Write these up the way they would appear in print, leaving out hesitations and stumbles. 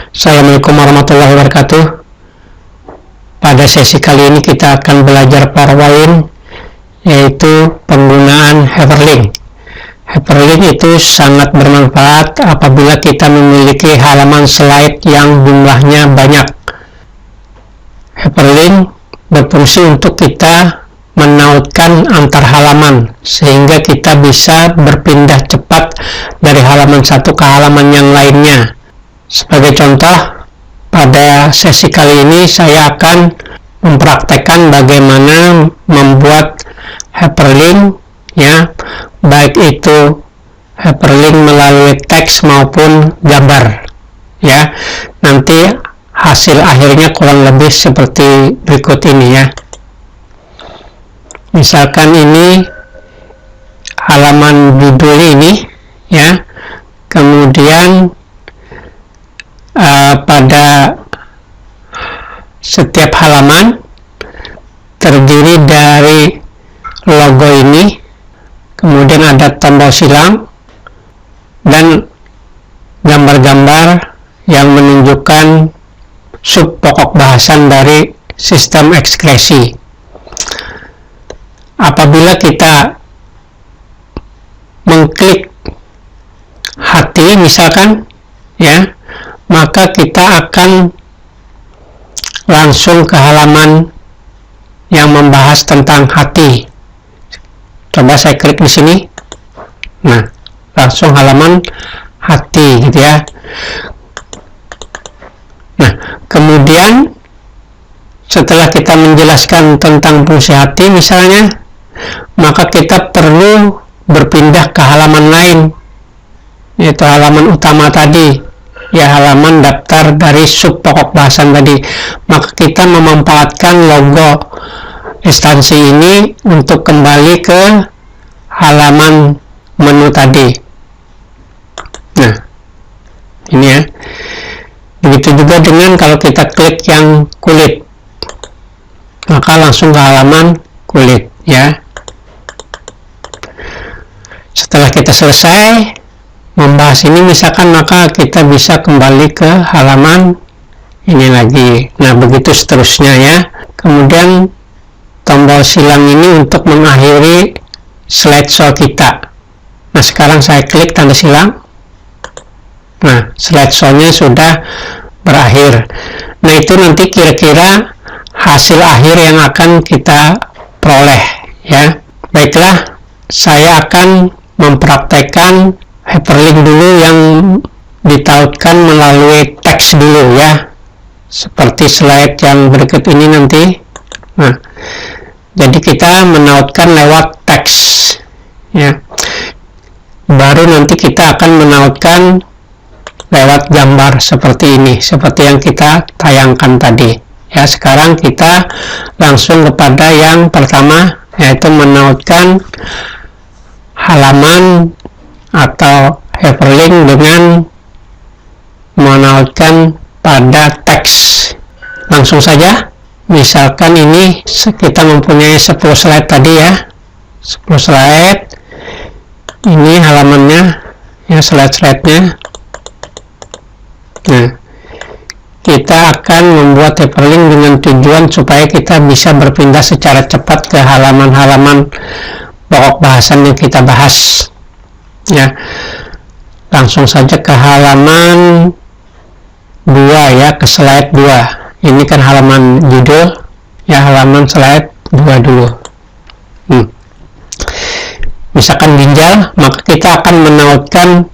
Assalamualaikum warahmatullahi wabarakatuh. Pada sesi kali ini kita akan belajar PowerPoint, yaitu penggunaan hyperlink. Hyperlink itu sangat bermanfaat apabila kita memiliki halaman slide yang jumlahnya banyak. Hyperlink berfungsi untuk kita menautkan antar halaman sehingga kita bisa berpindah cepat dari halaman satu ke halaman yang lainnya. Sebagai contoh, pada sesi kali ini saya akan mempraktekkan bagaimana membuat hyperlink, ya, baik itu hyperlink melalui teks maupun gambar, ya. Nanti hasil akhirnya kurang lebih seperti berikut ini, ya. Misalkan ini halaman judul ini, ya, kemudian pada setiap halaman terdiri dari logo ini, kemudian ada tombol silang dan gambar-gambar yang menunjukkan sub pokok bahasan dari sistem ekskresi. Apabila kita mengklik hati misalkan, ya, maka kita akan langsung ke halaman yang membahas tentang hati. Coba saya klik di sini. Nah, langsung halaman hati, gitu ya. Nah, kemudian setelah kita menjelaskan tentang fungsi hati misalnya, maka kita perlu berpindah ke halaman lain, yaitu halaman utama tadi, ya, halaman daftar dari sub pokok bahasan tadi. Maka kita memanfaatkan logo instansi ini untuk kembali ke halaman menu tadi. Nah, ini, ya. Begitu juga dengan kalau kita klik yang kulit, maka langsung ke halaman kulit, ya. Setelah kita selesai membahas ini misalkan, maka kita bisa kembali ke halaman ini lagi. Nah, begitu seterusnya, ya. Kemudian tombol silang ini untuk mengakhiri slideshow kita. Nah, sekarang saya klik tanda silang. Nah, slideshow-nya sudah berakhir. Nah, itu nanti kira-kira hasil akhir yang akan kita peroleh, ya. Baiklah, saya akan mempraktekkan hyperlink dulu yang ditautkan melalui teks dulu, ya, seperti slide yang berikut ini nanti. Nah, jadi kita menautkan lewat teks, ya. Baru nanti kita akan menautkan lewat gambar seperti ini, seperti yang kita tayangkan tadi, ya. Sekarang kita langsung kepada yang pertama, yaitu menautkan halaman atau hyperlink dengan menautkan pada teks. Langsung saja, misalkan ini kita mempunyai 10 slide tadi, ya, 10 slide. Ini halamannya, ya, slide-slide-nya. Nah, kita akan membuat hyperlink dengan tujuan supaya kita bisa berpindah secara cepat ke halaman-halaman pokok bahasan yang kita bahas, ya. Langsung saja ke halaman 2, ya, ke slide 2. Ini kan halaman judul, ya, halaman slide 2 dulu. Misalkan ginjal, maka kita akan menautkan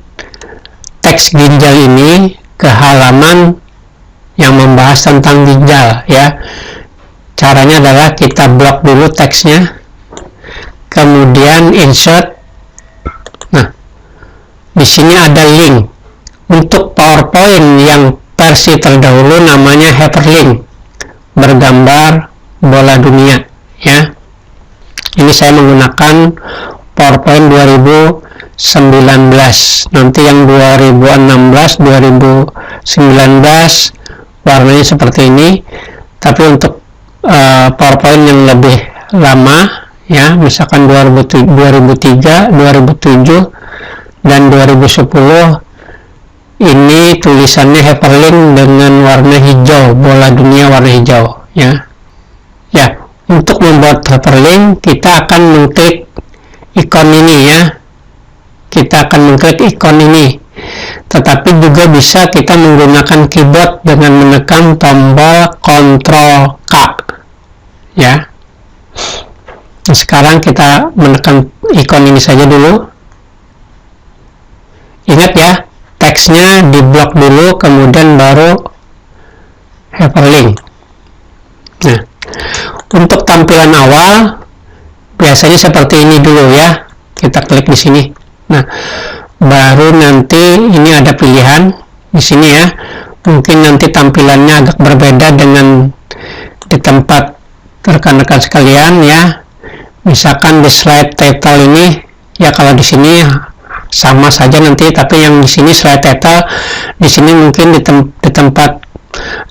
teks ginjal ini ke halaman yang membahas tentang ginjal, ya. Caranya adalah kita blok dulu teksnya, kemudian insert. Nah, di sini ada link untuk PowerPoint yang versi terdahulu, namanya hyperlink bergambar bola dunia, ya. Ini saya menggunakan PowerPoint 2019. Nanti yang 2016, 2019 warnanya seperti ini. Tapi untuk PowerPoint yang lebih lama, ya, misalkan 2003, 2007 dan 2010, ini ini tulisannya hyperlink dengan warna hijau, bola dunia warna hijau, ya. Ya, untuk membuat hyperlink kita akan mengklik ikon ini, ya. Kita akan mengklik ikon ini. Tetapi juga bisa kita menggunakan keyboard dengan menekan tombol Ctrl K, ya. Nah, sekarang kita menekan ikon ini saja dulu. Ingat ya, teksnya diblok dulu, kemudian baru hyperlink. Nah, untuk tampilan awal biasanya seperti ini dulu, ya. Kita klik di sini. Nah, baru nanti ini ada pilihan di sini, ya. Mungkin nanti tampilannya agak berbeda dengan di tempat rekan-rekan sekalian, ya. Misalkan di slide title ini, ya, kalau di sini sama saja nanti, tapi yang di sini slide title, di sini mungkin di tempat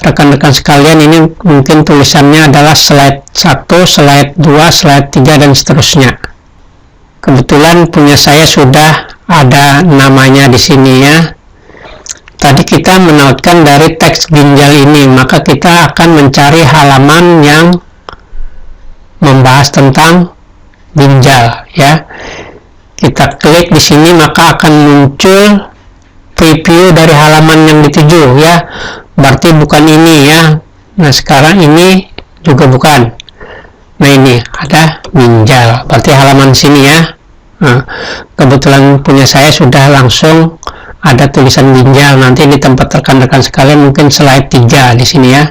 rekan-rekan sekalian ini mungkin tulisannya adalah slide 1, slide 2, slide 3 dan seterusnya. Kebetulan punya saya sudah ada namanya di sini, ya. Tadi kita menautkan dari teks ginjal ini, maka kita akan mencari halaman yang membahas tentang ginjal, ya. Kita klik di sini, maka akan muncul preview dari halaman yang dituju, ya. Berarti bukan ini, ya. Nah, sekarang ini juga bukan. Nah, ini ada ginjal, berarti halaman sini, ya. Nah, kebetulan punya saya sudah langsung ada tulisan ginjal. Nanti di tempat rekan-rekan sekalian mungkin slide 3 di sini, ya.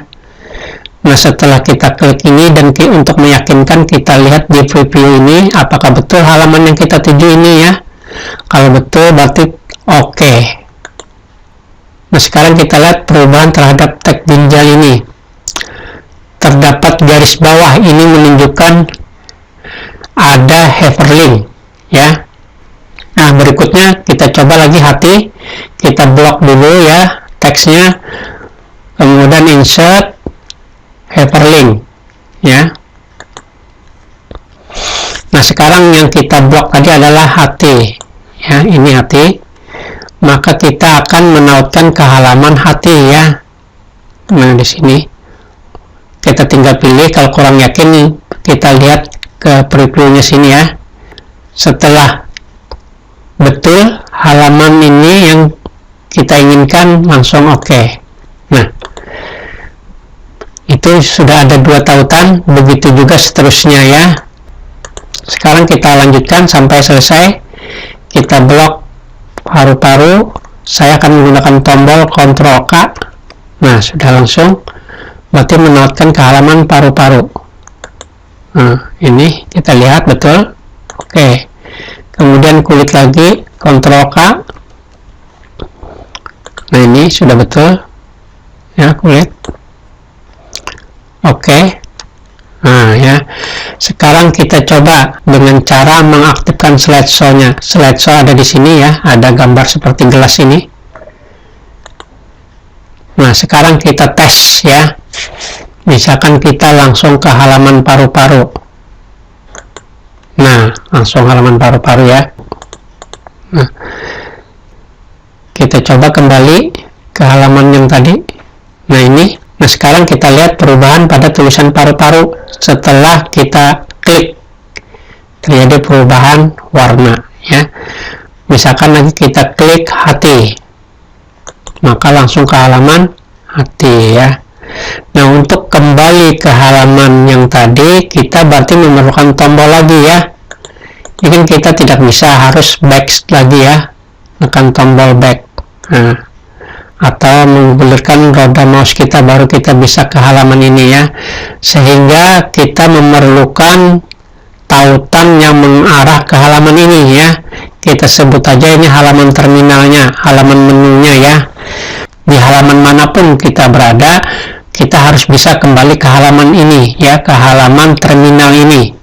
Nah, setelah kita klik ini dan untuk meyakinkan, kita lihat di preview ini apakah betul halaman yang kita tuju ini, ya. Kalau betul berarti oke. Nah, sekarang kita lihat perubahan terhadap teks ginjal ini. Terdapat garis bawah, ini menunjukkan ada hyperlink, ya. Nah, berikutnya kita coba lagi hati. Kita blok dulu, ya, teksnya. Kemudian insert hyperlink, ya. Nah, sekarang yang kita blok tadi adalah hati, ya. Ini hati. Maka kita akan menautkan ke halaman hati, ya. Nah, di sini kita tinggal pilih. Kalau kurang yakin, kita lihat ke previewnya sini, ya. Setelah betul halaman ini yang kita inginkan, langsung oke. Nah, itu sudah ada 2 tautan, begitu juga seterusnya, ya. Sekarang kita lanjutkan sampai selesai. Kita blok paru-paru. Saya akan menggunakan tombol Ctrl K. Nah, sudah langsung, berarti menautkan ke halaman paru-paru. Nah, ini kita lihat betul. Oke. Kemudian kulik lagi, Ctrl K. Nah, ini sudah betul, ya, kulik. Oke. Nah, ya. Sekarang kita coba dengan cara mengaktifkan slideshow-nya. Slideshow ada di sini, ya. Ada gambar seperti gelas ini. Nah, sekarang kita tes, ya. Misalkan kita langsung ke halaman paru-paru. Nah, langsung halaman paru-paru, ya. Nah, kita coba kembali ke halaman yang tadi. Nah, ini. Nah, sekarang kita lihat perubahan pada tulisan paru-paru setelah kita klik. Terjadi perubahan warna, ya. Misalkan lagi kita klik hati, maka langsung ke halaman hati, ya. Nah, untuk kembali ke halaman yang tadi, kita berarti memerlukan tombol lagi, ya. Ini kita tidak bisa, harus back lagi, ya. Tekan tombol back. Nah, atau menggulirkan roda mouse kita, baru kita bisa ke halaman ini, ya. Sehingga kita memerlukan tautan yang mengarah ke halaman ini, ya. Kita sebut aja ini halaman terminalnya, halaman menunya, ya. Di halaman manapun kita berada, kita harus bisa kembali ke halaman ini, ya, ke halaman terminal ini.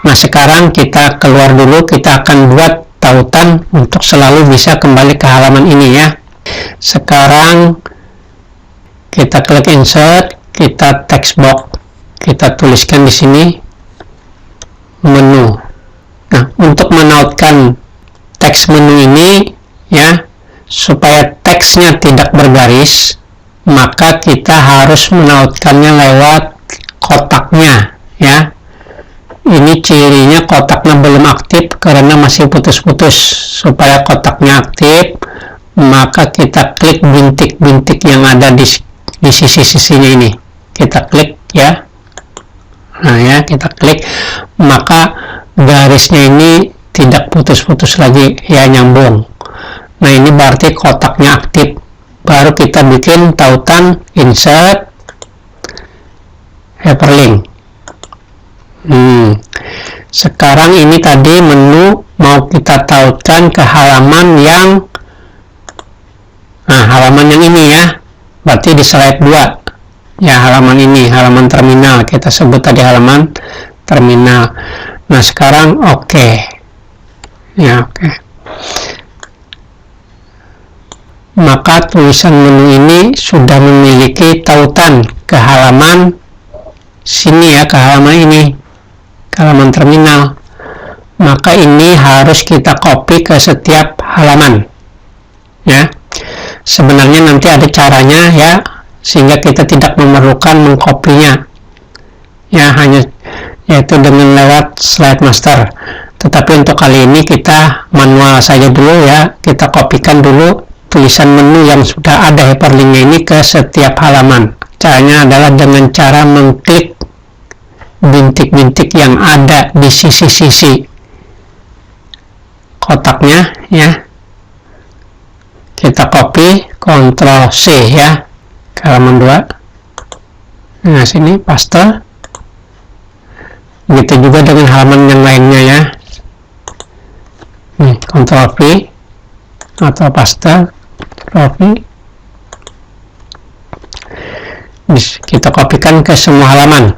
Nah, sekarang kita keluar dulu, kita akan buat tautan untuk selalu bisa kembali ke halaman ini, ya. Sekarang kita klik insert, kita text box, kita tuliskan di sini menu. Nah, untuk menautkan teks menu ini, ya, supaya teksnya tidak bergaris, maka kita harus menautkannya lewat kotaknya, ya. Ini cirinya kotaknya belum aktif karena masih putus-putus. Supaya kotaknya aktif, maka kita klik bintik-bintik yang ada di sisi-sisinya ini. Kita klik, ya. Nah, ya, kita klik, maka garisnya ini tidak putus-putus lagi, ya, nyambung. Nah, ini berarti kotaknya aktif. Baru kita bikin tautan insert hyperlink. Sekarang ini tadi menu mau kita tautkan ke halaman yang halaman yang ini, ya. Berarti di slide 2. Ya, halaman ini, halaman terminal. Kita sebut tadi halaman terminal. Nah, sekarang oke. Ya, oke. Maka tulisan menu ini sudah memiliki tautan ke halaman sini, ya, ke halaman ini, ke halaman terminal. Maka ini harus kita copy ke setiap halaman, ya. Sebenarnya nanti ada caranya, ya, sehingga kita tidak memerlukan mengkopinya, ya, hanya yaitu dengan lewat slide master. Tetapi untuk kali ini kita manual saja dulu, ya. Kita kopikan dulu tulisan menu yang sudah ada hyperlinknya ini ke setiap halaman. Caranya adalah dengan cara mengklik bintik-bintik yang ada di sisi-sisi kotaknya, ya. Kita copy, Ctrl C, ya, ke halaman 2. Nah, sini paste. Begitu juga dengan halaman yang lainnya, ya. Ctrl V atau paste, Ctrl V. Kita kopikan ke semua halaman.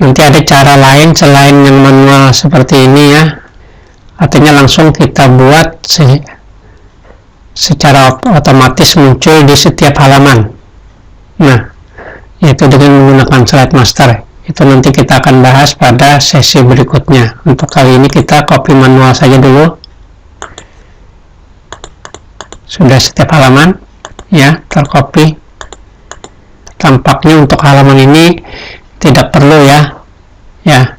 Nanti ada cara lain selain yang manual seperti ini, ya. Artinya langsung kita buat secara otomatis muncul di setiap halaman. Nah, yaitu dengan menggunakan slide master. Itu nanti kita akan bahas pada sesi berikutnya. Untuk kali ini kita copy manual saja dulu. Sudah setiap halaman, ya, tercopy. Tampaknya untuk halaman ini tidak perlu, ya. Ya,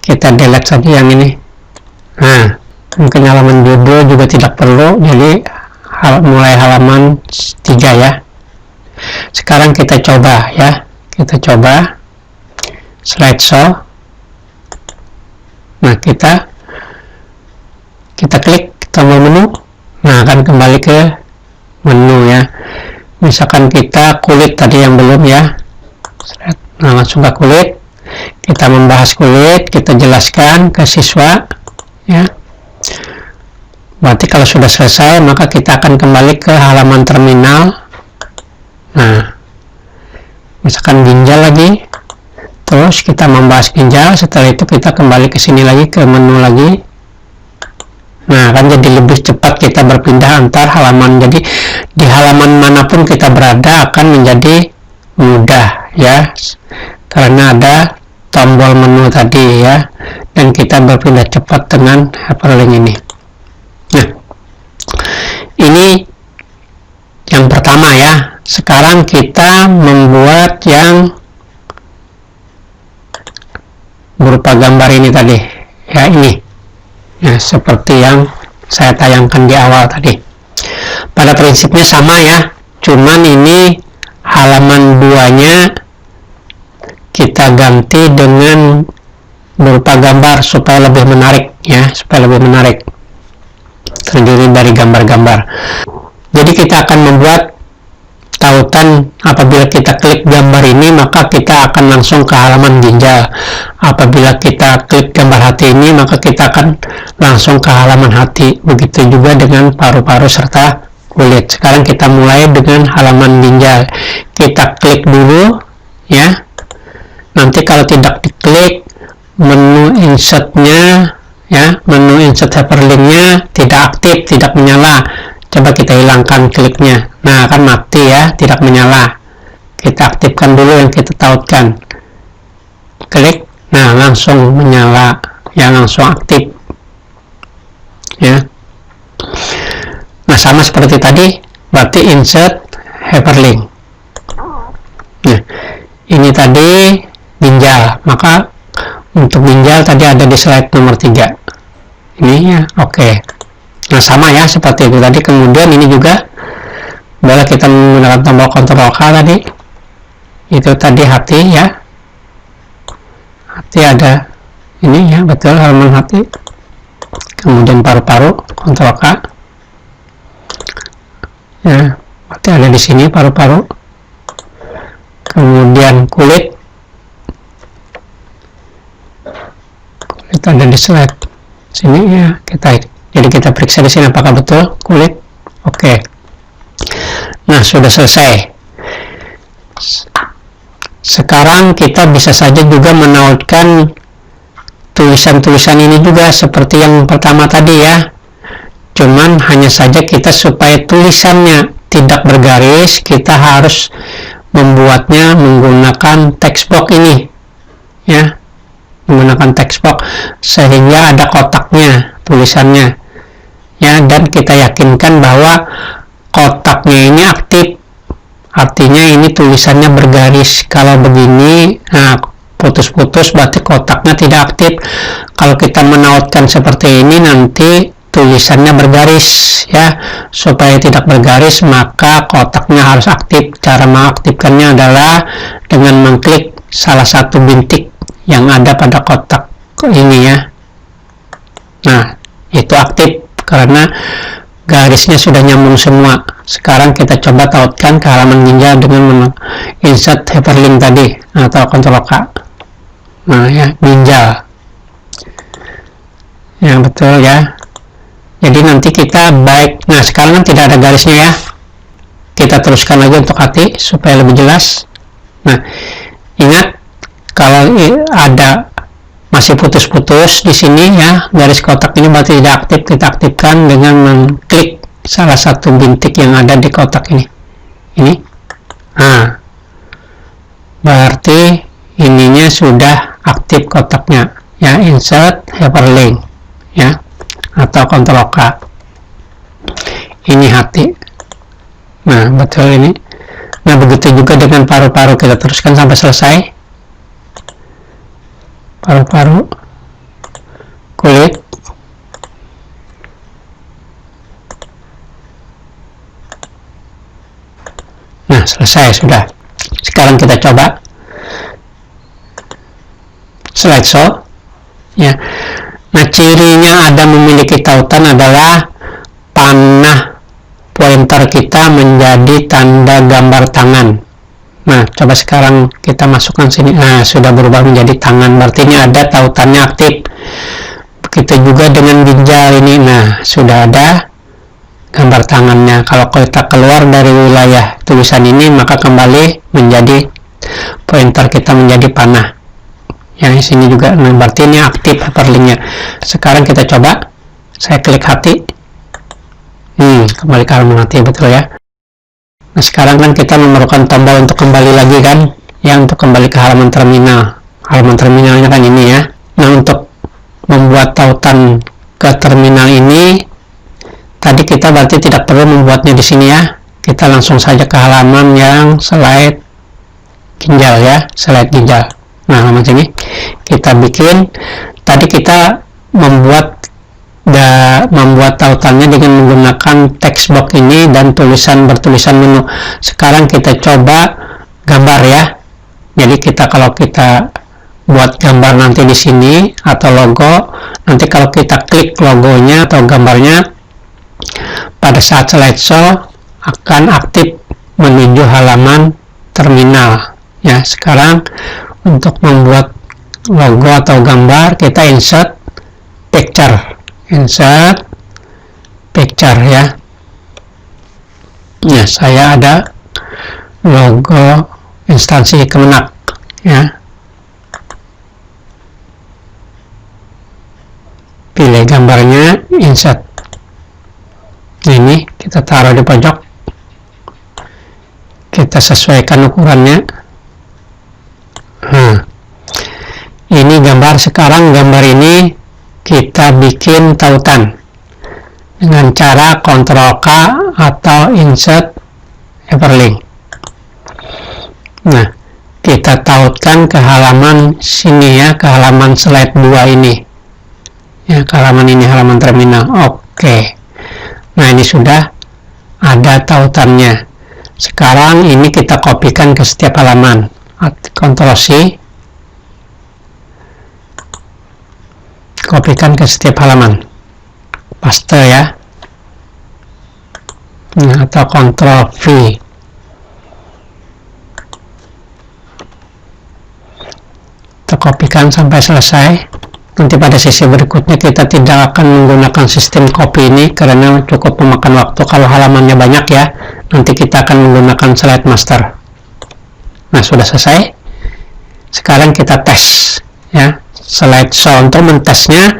kita delete saja yang ini. Nah, mungkin halaman judul juga tidak perlu, jadi mulai halaman 3, ya. Sekarang kita coba, ya. Kita coba slideshow. Nah, kita klik tombol menu. Nah, akan kembali ke menu, ya. Misalkan kita kulit tadi yang belum, ya. Nah, langsung ke kulit. Kita membahas kulit, kita jelaskan ke siswa, ya. Berarti kalau sudah selesai, maka kita akan kembali ke halaman terminal. Nah, misalkan ginjal lagi, terus kita membahas ginjal. Setelah itu kita kembali ke sini lagi, ke menu lagi. Nah, kan jadi lebih cepat kita berpindah antar halaman. Jadi di halaman manapun kita berada akan menjadi mudah, ya, karena ada tombol menu tadi, ya, dan kita berpindah cepat dengan hyperlink ini. Nah, ini yang pertama, ya. Sekarang kita membuat yang berupa gambar ini tadi, ya, ini, ya, seperti yang saya tayangkan di awal tadi. Pada prinsipnya sama, ya, cuman ini halaman 2-nya kita ganti dengan berupa gambar supaya lebih menarik, ya, supaya lebih menarik, terdiri dari gambar-gambar. Jadi kita akan membuat tautan. Apabila kita klik gambar ini, maka kita akan langsung ke halaman ginjal. Apabila kita klik gambar hati ini, maka kita akan langsung ke halaman hati. Begitu juga dengan paru-paru serta kulit. Sekarang kita mulai dengan halaman ginjal. Kita klik dulu, ya. Nanti kalau tidak diklik, menu insertnya, ya, menu insert hyperlinknya tidak aktif, tidak menyala. Coba kita hilangkan kliknya. Nah, akan mati, ya, tidak menyala. Kita aktifkan dulu yang kita tautkan. Klik, nah, langsung menyala, ya, langsung aktif, ya. Nah, sama seperti tadi, berarti insert hyperlink. Nah, ini tadi ginjal, maka untuk ginjal tadi ada di slide nomor 3 ini ya. Oke. Nah, sama ya seperti itu tadi. Kemudian ini juga boleh kita menggunakan tombol kontrol K tadi, itu tadi hati ya, hati ada ini ya, betul, halaman hati. Kemudian paru-paru, kontrol K ya, berarti ada di sini paru-paru. Kemudian kulit ada di slide sini ya, jadi kita periksa di sini apakah betul kulit. Oke. Nah, sudah selesai. Sekarang kita bisa saja juga menautkan tulisan-tulisan ini juga seperti yang pertama tadi ya, cuman hanya saja kita supaya tulisannya tidak bergaris, kita harus membuatnya menggunakan text box ini ya, menggunakan text box sehingga ada kotaknya tulisannya ya, dan kita yakinkan bahwa kotaknya ini aktif, artinya ini tulisannya bergaris. Kalau begini, nah putus-putus berarti kotaknya tidak aktif. Kalau kita menautkan seperti ini nanti tulisannya bergaris ya. Supaya tidak bergaris maka kotaknya harus aktif. Cara mengaktifkannya adalah dengan mengklik salah satu bintik yang ada pada kotak ini ya. Nah, itu aktif karena garisnya sudah nyambung semua. Sekarang kita coba tautkan ke halaman ginjal dengan insert hyperlink tadi atau kontrol K. Nah ya, ginjal yang betul ya. Jadi nanti kita baik, nah sekarang kan tidak ada garisnya ya, kita teruskan lagi untuk hati supaya lebih jelas. Nah, ingat kalau ada masih putus-putus di sini ya, garis kotak ini berarti tidak aktif. Kita aktifkan dengan mengklik salah satu bintik yang ada di kotak ini. Nah, berarti ininya sudah aktif kotaknya ya, insert hyperlink ya, atau kontrol K. Ini hati. Nah, betul ini. Nah, begitu juga dengan paru-paru, kita teruskan sampai selesai. Paru-paru, kulit, nah selesai sudah. Sekarang kita coba slideshow ya. Nah, cirinya ada memiliki tautan adalah panah pointer kita menjadi tanda gambar tangan. Nah, coba sekarang kita masukkan sini. Nah, sudah berubah menjadi tangan, berarti ini ada tautannya aktif. Begitu juga dengan ginjal ini. Nah, sudah ada gambar tangannya. Kalau kita keluar dari wilayah tulisan ini, maka kembali menjadi pointer kita menjadi panah. Yang sini juga, nah, berarti ini aktif hyperlinknya. Sekarang kita coba. Saya klik hati. Kembali ke halaman hati, betul ya. Nah, sekarang kan kita memerlukan tombol untuk kembali lagi kan, ya, untuk kembali ke halaman terminal. Halaman terminalnya kan ini ya. Nah, untuk membuat tautan ke terminal ini, tadi kita berarti tidak perlu membuatnya di sini ya. Kita langsung saja ke halaman yang slide ginjal ya, slide ginjal. Nah, halaman sini kita bikin. Tadi kita membuat tautannya dengan menggunakan text box ini dan bertulisan menu. Sekarang kita coba gambar ya. Jadi kalau kita buat gambar nanti di sini atau logo, nanti kalau kita klik logonya atau gambarnya, pada saat slideshow akan aktif menuju halaman terminal ya. Sekarang untuk membuat logo atau gambar, kita insert picture ya. Ya, saya ada logo instansi Kemenak ya. Pilih gambarnya, insert. Ini kita taruh di pojok. Kita sesuaikan ukurannya. Ini gambar. Sekarang gambar ini kita bikin tautan. dengan cara Ctrl K atau insert hyperlink. Nah, kita tautkan ke halaman sini ya, ke halaman slide 2 ini ya, ke halaman ini, halaman terminal. Oke, nah ini sudah ada tautannya. Sekarang ini kita kopikan ke setiap halaman. Ctrl C, kopikan ke setiap halaman, paste ya. Nah, atau Ctrl V. Kita kopikan sampai selesai. Nanti pada sesi berikutnya kita tidak akan menggunakan sistem copy ini karena cukup memakan waktu kalau halamannya banyak ya. Nanti kita akan menggunakan slide master. Nah, sudah selesai. Sekarang kita tes ya, slide show. Untuk mentesnya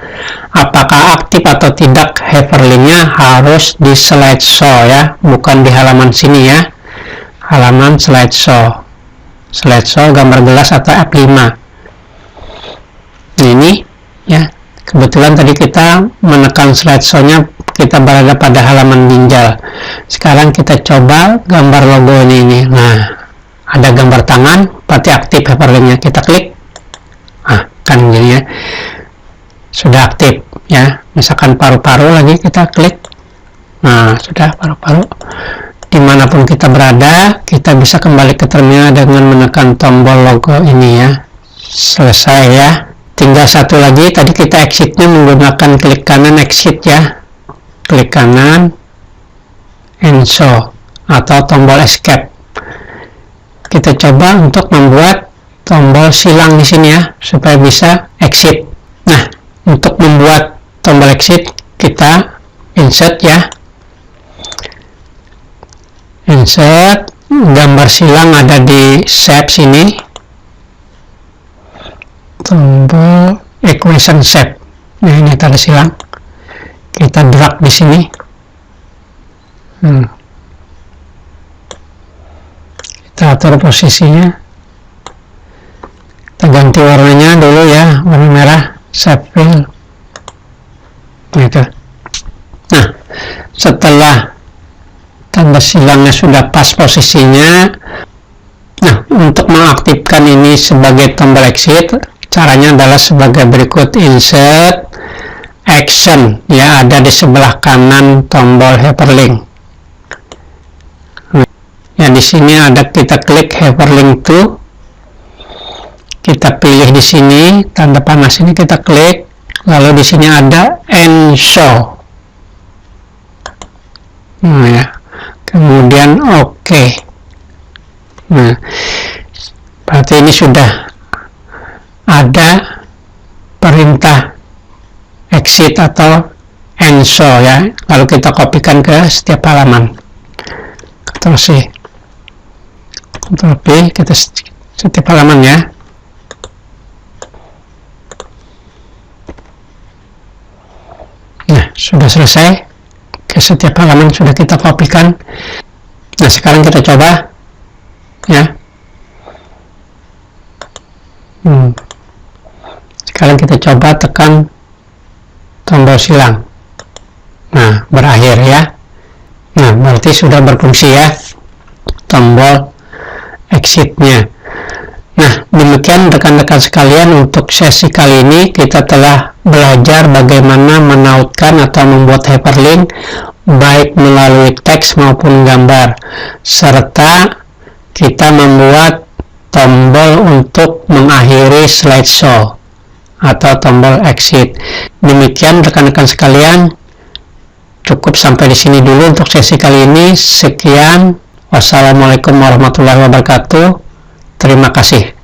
apakah aktif atau tidak hyperlinknya harus di slide show ya, bukan di halaman sini ya. Halaman slide show, gambar gelas atau F5. Ini ya, kebetulan tadi kita menekan slideshow-nya, kita berada pada halaman ginjal. Sekarang kita coba gambar logo ini. Nah, ada gambar tangan, berarti aktif hyperlink-nya. Kita klik, nah kan gini ya, sudah aktif ya. Misalkan paru-paru lagi kita klik, nah sudah paru-paru. Dimanapun kita berada, kita bisa kembali ke terminal dengan menekan tombol logo ini ya. Selesai ya. Tinggal satu lagi, tadi kita exitnya menggunakan klik kanan exit ya, klik kanan and show atau tombol escape. Kita coba untuk membuat tombol silang di sini ya, supaya bisa exit. Nah, untuk membuat tombol exit kita insert ya, insert, gambar silang ada di shape sini, tombol equation shape. Nah, ini tanda silang, kita drag di sini. Kita atur posisinya, kita ganti warnanya dulu ya, warna merah, shape fill gitu. Nah, setelah tanda silangnya sudah pas posisinya, nah untuk mengaktifkan ini sebagai tombol exit, caranya adalah sebagai berikut. Insert action ya, ada di sebelah kanan tombol hyperlink ya. Di sini ada, kita klik hyperlink to, kita pilih di sini tanda panas ini, kita klik, lalu di sini ada end show. Nah ya, kemudian oke. Nah, berarti ini sudah ada perintah exit atau end show ya. Lalu kita kopikan ke setiap halaman. Ctrl C, Ctrl V, kita setiap halaman ya. Nah, sudah selesai. Ke setiap halaman sudah kita kopikan. Nah, sekarang kita coba ya. Sekarang kita coba tekan tombol silang. Nah, berakhir ya. Nah, berarti sudah berfungsi ya tombol exitnya. Nah, demikian rekan-rekan sekalian, untuk sesi kali ini kita telah belajar bagaimana menautkan atau membuat hyperlink baik melalui teks maupun gambar, serta kita membuat tombol untuk mengakhiri slideshow atau tombol exit. Demikian rekan-rekan sekalian, cukup sampai di sini dulu untuk sesi kali ini. Sekian, wassalamualaikum warahmatullahi wabarakatuh. Terima kasih.